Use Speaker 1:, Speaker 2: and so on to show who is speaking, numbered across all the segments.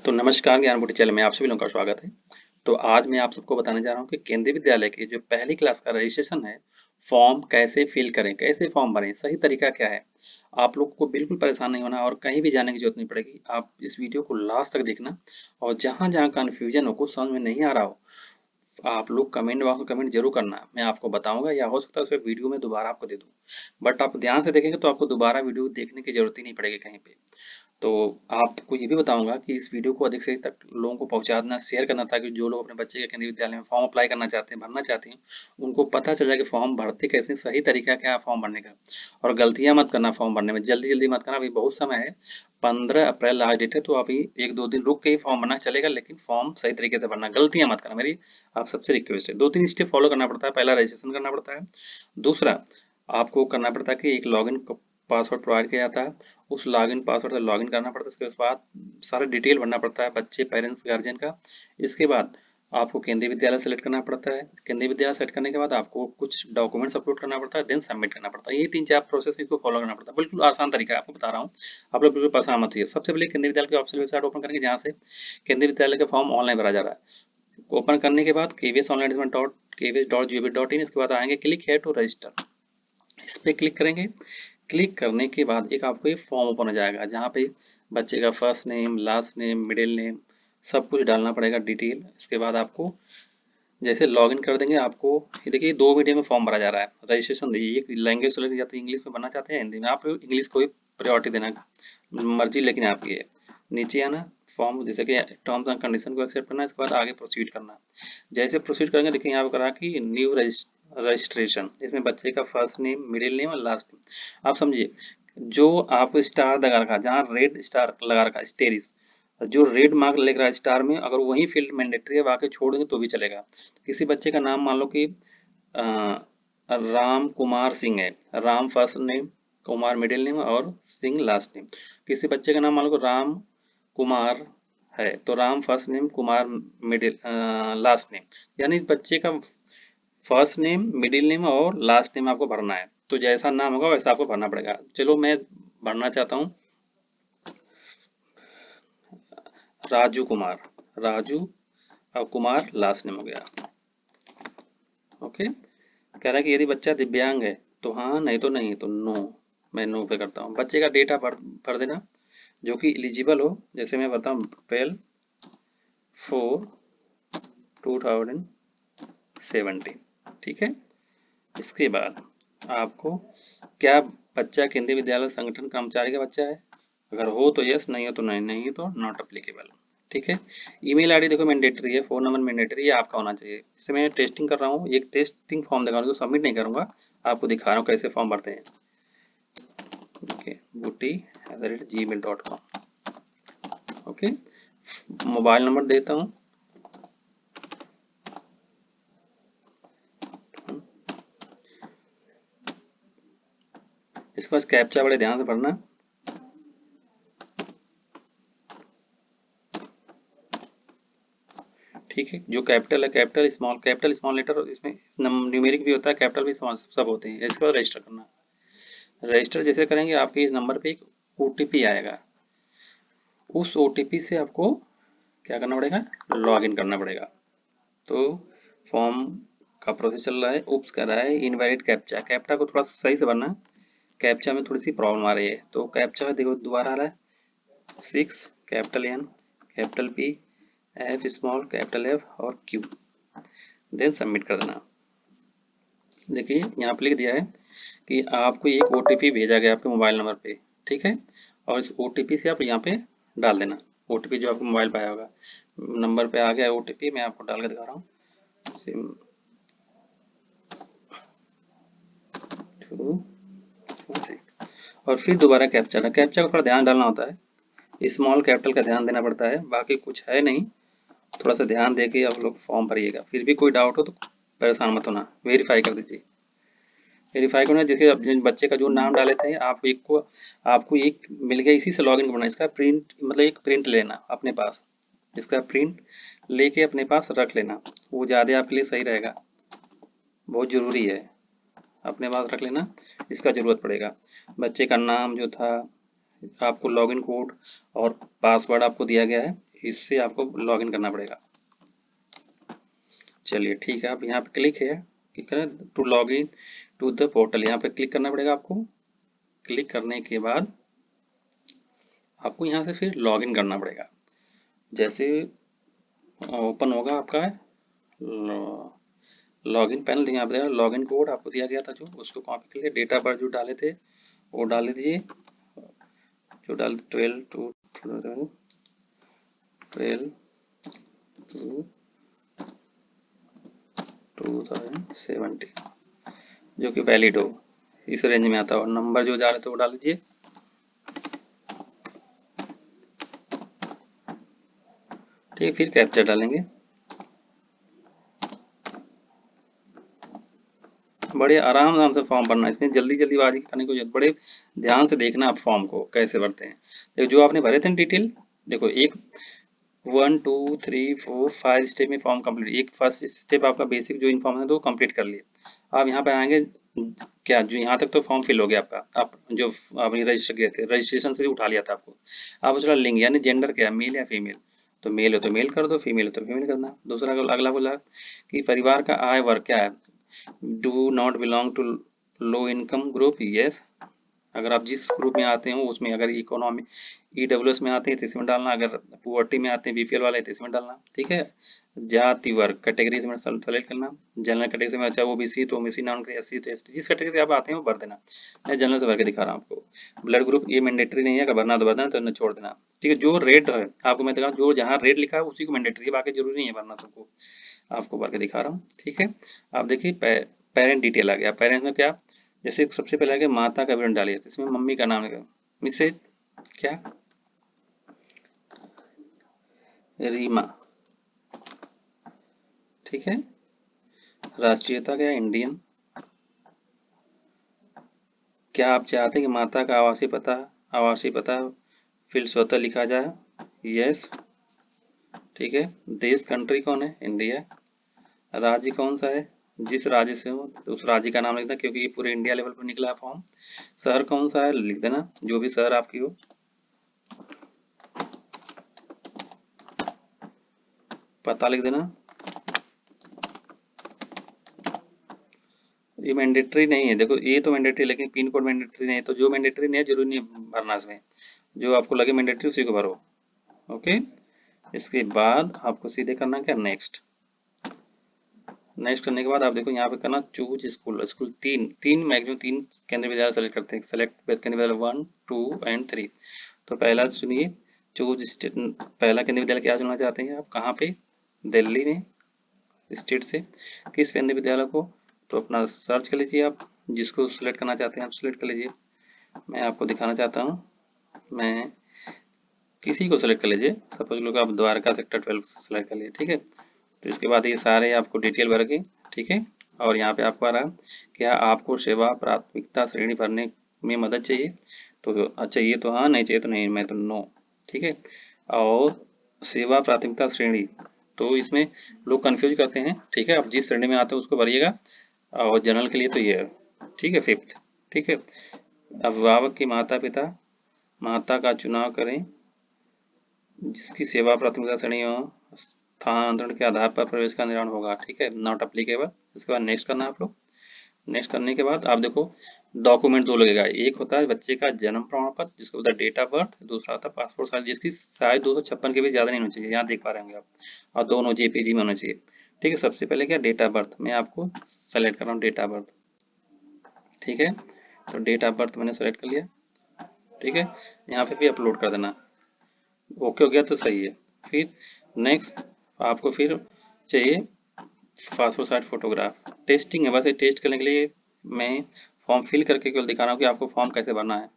Speaker 1: तो नमस्कार ज्ञान चैनल में आप सभी लोगों का स्वागत है। तो आज मैं आप सबको बताने जा रहा हूँ कि केंद्रीय विद्यालय की जो पहली क्लास का रजिस्ट्रेशन है, फॉर्म कैसे फिल करें, कैसे फॉर्म भरें, सही तरीका क्या है। आप लोग को बिल्कुल परेशान नहीं होना और कहीं भी जाने की जरूरत नहीं पड़ेगी। आप इस वीडियो को लास्ट तक देखना और जहाँ जहाँ कन्फ्यूजन हो, कुछ समझ में नहीं आ रहा हो, आप लोग कमेंट बॉक्स में कमेंट जरूर करना। मैं आपको बताऊंगा या हो सकता है उसे वीडियो में दोबारा आपको दे दूं। बट आप ध्यान से देखेंगे तो आपको दोबारा वीडियो देखने की जरूरत ही नहीं पड़ेगी कहीं पे। तो आपको ये भी बताऊंगा कि इस वीडियो को अधिक से अधिक तक लोगों को पहुंचा देना, शेयर करना, ताकि जो लोग अपने बच्चे के केंद्रीय विद्यालय में फॉर्म अप्लाई करना चाहते हैं, भरना चाहते हैं, उनको पता चल जाए कि फॉर्म भरते कैसे, सही तरीका क्या है फॉर्म भरने का। और गलतियां मत करना फॉर्म भरने में, जल्दी जल्दी मत करना, अभी बहुत समय है। 15 अप्रैल लास्ट डेट है, तो अभी 1-2 दिन रुक के ही फॉर्म भरना चलेगा, लेकिन फॉर्म सही तरीके से भरना, गलतियां मत करना, मेरी आप सबसे रिक्वेस्ट है। 2-3 स्टेप फॉलो करना पड़ता है। पहला रजिस्ट्रेशन करना पड़ता है। दूसरा आपको करना पड़ता है कि एक लॉगिन पासवर्ड प्रोवाइड किया जाता है, उस लॉगिन पासवर्ड से लॉगिन करना पड़ता है। उसके बाद सारा डिटेल भरना पड़ता है बच्चे, पेरेंट्स, गार्जियन का। इसके बाद आपको केंद्रीय विद्यालय सेलेक्ट करना पड़ता है। केंद्रीय विद्यालय सेलेक्ट करने के बाद आपको कुछ डॉक्यूमेंट्स अपलोड करना पड़ता है, देन सबमिट करना पड़ता है। ये 3-4 प्रोसेस इसको फॉलो करना पड़ता है। बिल्कुल आसान तरीका है, आपको बता रहा हूँ। आप लोग बिल्कुल परेशान मत होइए। सबसे पहले केंद्रीय विद्यालय की ऑफिशियल वेबसाइट ओपन करेंगे, जहाँ से केंद्रीय विद्यालय का फॉर्म ऑनलाइन भरा जा रहा है। ओपन करने के बाद kvsonline.kvs.gov.in, इसके बाद आएंगे क्लिक है टू रजिस्टर, इस पर क्लिक करेंगे। क्लिक करने के बाद एक आपको एक फॉर्म ओपन हो जाएगा, जहाँ पे बच्चे का first name, last name, middle name, सब कुछ डालना पड़ेगा डिटेल। इसके बाद आपको जैसे लॉगिन कर देंगे, आपको ये देखिए 2 मीडियम में फॉर्म भरा जा रहा है। रजिस्ट्रेशन देखिए, एक लैंग्वेज सेलेक्ट या तो इंग्लिश में बनना चाहते हैं हिंदी में, आप इंग्लिश को ही प्रायोरिटी देना मर्जी, लेकिन आपकी है। नीचे आना, फॉर्म जैसे कि टर्म्स एंड कंडीशन को एक्सेप्ट करना, इसके बाद आगे प्रोसीड करना। जैसे प्रोसीड करेंगे, देखिए यहाँ पे करा कि न्यू रजिस्ट्रेशन, इसमें बच्चे का फर्स्ट नेम, मिडिल नेम और लास्ट नेम। आप समझिए, जो आप स्टार लगा रखा, जहाँ रेड स्टार लगा रखा, स्टेरिस, जो रेड मार्क लिख रहा है स्टार में, अगर वही फील्ड मैंडेटरी है, बाकी छोड़ देंगे तो भी चलेगा। किसी बच्चे का नाम मान लो कि राम कुमार सिंह है, Ram first name, Kumar middle name और सिंह लास्ट नेम। किसी बच्चे का नाम मान लो कि राम कुमार है, तो Ram first name, Kumar middle last name. यानी इस बच्चे का फर्स्ट नेम, मिडिल नेम और लास्ट नेम आपको भरना है। तो जैसा नाम होगा वैसा आपको भरना पड़ेगा। चलो मैं भरना चाहता हूँ राजू कुमार, राजू और कुमार लास्ट नेम हो गया। ओके, कह रहा है कि यदि बच्चा दिव्यांग है तो हाँ, नहीं तो नहीं, तो नो। मैं नो पे करता हूँ। बच्चे का डेट ऑफ बर्थ भर देना जो कि एलिजिबल हो, जैसे मैं बताऊँ 12/4/2017। ठीक है। इसके बाद आपको, क्या बच्चा केंद्रीय विद्यालय संगठन कर्मचारी का बच्चा है, अगर हो तो यस, नहीं हो तो नहीं, नहीं तो नॉट अप्लीकेबल। ठीक है। ईमेल आईडी देखो मैंडेटरी है, फोन नंबर मैंडेटरी है, आपका होना चाहिए। जैसे मैं टेस्टिंग कर रहा हूँ, एक टेस्टिंग फॉर्म दिखा रहा हूँ, सबमिट नहीं करूंगा, आपको दिखा रहा हूँ कैसे फॉर्म भरते हैं। Okay, butti@gmail.com। Okay, mobile number देता हूँ, इसके बाद कैप्चा बड़े ध्यान से भरना। ठीक है, जो कैपिटल है कैपिटल, स्मॉल लेटर, इसमें न्यूमेरिक भी होता है, कैपिटल भी, सब होते हैं। इसके बाद रजिस्टर करना। रजिस्टर जैसे करेंगे, आपके इस नंबर पे एक ओटीपी आएगा, उस ओटीपी से आपको क्या करना पड़ेगा, लॉग इन करना पड़ेगा। तो फॉर्म का प्रोसेस चल रहा है। उप्स कह रहा है इनवैलिड कैप्चा, कैप्चा को थोड़ा सही से भरना, कैप्चा में थोड़ी सी प्रॉब्लम आ रही है। तो कैप्चा देखो दोबारा आ रहा है, 6 capital N, capital P, F small, capital F और क्यू, देन सबमिट कर देना। देखिए यहाँ पे लिख दिया है कि आपको एक ओटीपी भेजा गया आपके मोबाइल नंबर पे। ठीक है, और इस ओटीपी से आप यहाँ पे डाल देना, ओटीपी जो आपको मोबाइल पे आया होगा, नंबर पे आ गया ओटीपी, मैं आपको डाल के दिखा रहा हूँ। 216, और फिर दोबारा कैप्चा का थोड़ा ध्यान डालना होता है, स्मॉल कैपिटल का ध्यान देना पड़ता है, बाकी कुछ है नहीं। थोड़ा सा ध्यान दे के आप लोग फॉर्म भरिएगा। फिर भी कोई डाउट हो तो परेशान मत होना, वेरीफाई कर दीजिए। वेरीफाई करना, देखिए अब जिन बच्चे का जो नाम डाले थे, आपको एक मिल गया, इसी से लॉगिन करना। इसका प्रिंट, मतलब एक प्रिंट लेना अपने पास, इसका प्रिंट लेके अपने पास रख लेना, वो ज़्यादा आपके लिए सही रहेगा, बहुत ज़रूरी है, अपने पास रख लेना, इसका ज़रूरत पड़ेगा। बच्चे का नाम जो था, आपको लॉगिन कोड और पासवर्ड आपको दिया गया है, इससे आपको लॉगिन करना पड़ेगा। चलिए ठीक है, आप यहाँ पे क्लिक है, क्लिक करें to log in to the portal, यहाँ पे क्लिक करना पड़ेगा आपको। क्लिक करने के बाद आपको यहाँ से फिर लॉगिन करना पड़ेगा। जैसे ओपन होगा आपका लॉगिन पैनल, यहाँ पे लॉगिन कोड आपको दिया गया था जो, उसको कॉपी करके डेट ऑफ बर्थ जो डाले थे वो डाल दीजिए, जो डाल 12 टू 2070 जो कि वैलिड हो, इस रेंज में आता हो। नंबर जो जा रहे थे वो डाल दीजिए। ठीक है, फिर कैप्चर डालेंगे। बड़े आराम से फॉर्म भरना है, इसमें जल्दी जल्दीबाजी करने को जरूरत, बड़े ध्यान से देखना आप फॉर्म को कैसे भरते हैं। देखो जो आपने भरे थे डिटेल, देखो एक 1 2 3 4 5 स्टेप में फॉर्म कंप्लीट, एक फर्स्ट स्टेप आपका बेसिक जो इन्फॉर्मेशन है वो कंप्लीट कर लिए। आप यहाँ पे आएंगे, क्या जो यहाँ तक तो फॉर्म फिल हो गया आपका, आप जो आपने रजिस्टर किए थे, रजिस्ट्रेशन से उठा लिया था आपको। आप चला लिंग यानी जेंडर क्या है, मेल या फीमेल, तो मेल हो तो मेल कर दो, फीमेल हो तो फीमेल करना। दूसरा अगला बोला कि परिवार का आय वर्ग क्या है, do not belong to low income group, yes. अगर आप जिस ग्रुप में आते हो उसमें, अगर इकोनॉमी ईडब्ल्यूएस में आते हैं तो इसमें डालना, अगर पुअर्टी में आते हैं बीपीएल वाले तो इसमें डालना। ठीक है, जाति वर्ग कैटेगरी में सेलेक्ट करना, जनरल कैटेगरी में अच्छा ओबीसी तो ओबीसी, नॉन एससी तो एसटी, जिस कैटेगरी से आप आते हैं वो भर देना। मैं जनरल से भर के दिखा रहा हूँ आपको। ब्लड ग्रुप ये मैंडेटरी नहीं है, अगर भरना तो भरना, तो न छोड़ देना। ठीक है, जो रेड है आपको मैं दिखा, जो जहाँ रेड लिखा है उसी को मैंडेटरी है, बाकी जरूरी नहीं है भरना सबको, आपको भर के दिखा रहा हूँ। ठीक है, आप देखिए पेरेंट डिटेल आ गया। पेरेंट्स में क्या, जैसे सबसे पहले आगे माता का विवरण डालिए, तो इसमें मम्मी का नाम है मिसेज क्या, रीमा। ठीक है, राष्ट्रीयता क्या, इंडियन। क्या आप चाहते हैं कि माता का आवासीय पता फिर स्वतः लिखा जाए, यस। ठीक है, देश कंट्री कौन है, इंडिया। राज्य कौन सा है, जिस राज्य से हो तो उस राज्य का नाम लिखना, क्योंकि ये पूरे इंडिया लेवल पर निकला है फॉर्म। शहर कौन सा है लिख देना, जो भी शहर आपकी हो। पता लिख देना। ये मैंडेटरी नहीं है, देखो ये तो मैंडेटरी, लेकिन पिन कोड मैंडेटरी नहीं है, तो जो मैंडेटरी नहीं है जरूरी नहीं भरना इसमें, जो आपको लगे मैंडेटरी उसी को भरो। ओके, इसके बाद आपको सीधे करना क्या, नेक्स्ट। नेक्स्ट करने के बाद आप देखो यहाँ पे करना चूज स्कूल। स्कूल तीन मैक्सिमम तीन केंद्रीय विद्यालय सेलेक्ट करते हैं, सेलेक्ट केंद्रीय विद्यालय 1 2 एंड 3। तो पहला सुनिए, चूज स्टेट, पहला केंद्रीय विद्यालय क्या चुनना चाहते हैं आप, कहाँ पे, दिल्ली में, स्टेट से। किस केंद्रीय विद्यालय को, तो अपना सर्च कर लीजिए, आप जिसको सिलेक्ट करना चाहते हैं आप सिलेक्ट कर लीजिए। मैं आपको दिखाना चाहता हूँ, मैं किसी को सिलेक्ट कर लीजिए, सपोज लोग आप द्वारका सेक्टर 12 सेलेक्ट कर लीजिए। ठीक है, तो इसके बाद ये सारे आपको डिटेल भर के, ठीक है, और यहाँ पे आपको आ रहा क्या आपको सेवा प्राथमिकता श्रेणी भरने में मदद चाहिए, तो चाहिए तो हाँ, नहीं चाहिए तो नहीं, मैं तो नो। ठीक है, और सेवा प्राथमिकता श्रेणी, तो इसमें लोग कंफ्यूज करते हैं। ठीक है, आप जिस श्रेणी में आते हो उसको भरिएगा, और जनरल के लिए तो ये है। ठीक है, 5th। ठीक है, अभिभावक के माता पिता माता का चुनाव करें जिसकी सेवा प्राथमिकता श्रेणी हो, स्थानांतरण के आधार पर प्रवेश का निर्माण होगा। ठीक है, नॉट अप्लीकेबल। इसके बाद नेक्स्ट करना आप लोग। नेक्स्ट करने के बाद आप देखो डॉक्यूमेंट दो लगेगा, एक होता है बच्चे का जन्म प्रमाण पत्र जिसको होता है डेट ऑफ बर्थ, दूसरा होता है पासपोर्ट साइज जिसकी साइज 256 के भी ज्यादा नहीं होनी चाहिए, यहाँ देख पा रहे होंगे आप, और दोनों जेपीजी में होना चाहिए। ठीक है, सबसे पहले क्या, डेट ऑफ बर्थ, मैं आपको सेलेक्ट कर रहा हूँ डेट ऑफ बर्थ। ठीक है, तो डेट ऑफ बर्थ मैंने सेलेक्ट कर लिया। ठीक है, यहाँ पे भी अपलोड कर देना। ओके हो गया तो सही है। फिर नेक्स्ट आपको फिर चाहिए पासपोर्ट साइज फोटोग्राफ। टेस्टिंग है, बस ये टेस्ट करने के लिए मैं फॉर्म फिल करके केवल दिखा रहा हूँ कि आपको फॉर्म कैसे भरना है।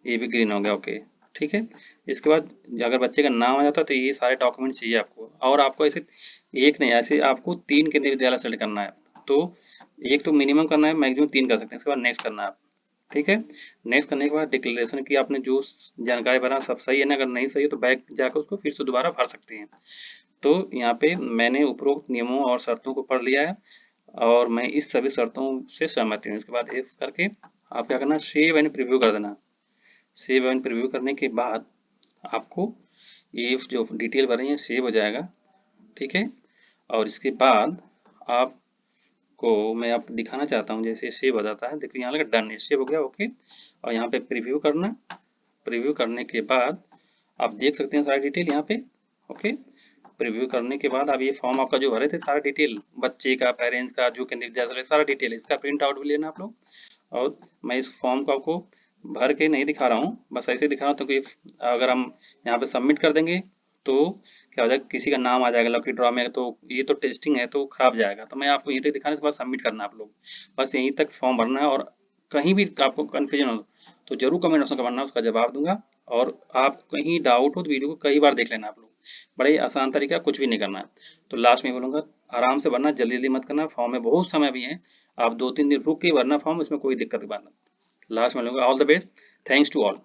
Speaker 1: ये भी ग्रीन हो गया, ओके। ठीक है, इसके बाद अगर बच्चे का नाम आ जाता है तो ये सारे डॉक्यूमेंट चाहिए आपको, और आपको ऐसे एक नहीं, ऐसे आपको 3 केंद्रीय विद्यालय सेलेक्ट करना है, तो एक तो मिनिमम करना है, मैक्सिमम 3 कर सकते हैं। इसके बाद नेक्स्ट करना है आप। ठीक है, नेक्स्ट करने के बाद डिक्लेरेशन की आपने जो जानकारी भरा सब सही है ना, अगर नहीं सही है तो बैक जाकर उसको फिर से दोबारा भर सकते हैं। तो यहाँ पे मैंने उपरोक्त नियमों और शर्तों को पढ़ लिया है, और मैं इस सभी शर्तों से सहमत हूँ। इसके बाद इस करके आप क्या करना, सेव एंड प्रीव्यू कर देना। सेव एंड प्रीव्यू करने के बाद आपको ये जो डिटेल भर रही है सेव हो जाएगा, ठीक है। और इसके बाद आपको मैं आप दिखाना चाहता हूँ, जैसे सेव हो जाता है, देखो यहाँ लगा डन, सेव हो गया, ओके। और यहाँ पे प्रीव्यू करना, प्रीव्यू करने के बाद आप देख सकते हैं सारी डिटेल यहाँ पे, ओके। प्रीव्यू करने के बाद आप ये फॉर्म आपका जो भरे थे सारा डिटेल, बच्चे का, पेरेंट्स का, जो केंद्रीय विद्यालय, सारा डिटेल, इसका प्रिंट आउट भी लेना आप लोग। और मैं इस फॉर्म को आपको भर के नहीं दिखा रहा हूँ, बस ऐसे दिखा रहा हूँ, तो कि अगर हम यहाँ पे सबमिट कर देंगे तो क्या हो जाएगा, किसी का नाम आ जाएगा लकी ड्रॉ में, तो ये तो टेस्टिंग है तो खराब जाएगा। तो मैं आपको यहीं तक दिखाने के बाद सबमिट करना है आप लोग, बस यहीं तक फॉर्म भरना है। और कहीं भी आपको कन्फ्यूजन हो तो जरूर कमेंट ऑप्शन का भरना, उसका जवाब दूंगा। और आप कहीं डाउट हो तो वीडियो को कई बार देख लेना आप लोग, बड़ा ही आसान तरीका, कुछ भी नहीं करना है। तो लास्ट में बोलूंगा आराम से भरना, जल्दी जल्दी मत करना, फॉर्म में बहुत समय भी है, आप 2-3 दिन रुक के भरना फॉर्म, इसमें कोई दिक्कत की बात नहीं। लास्ट में बोलूंगा all the best, thanks to all.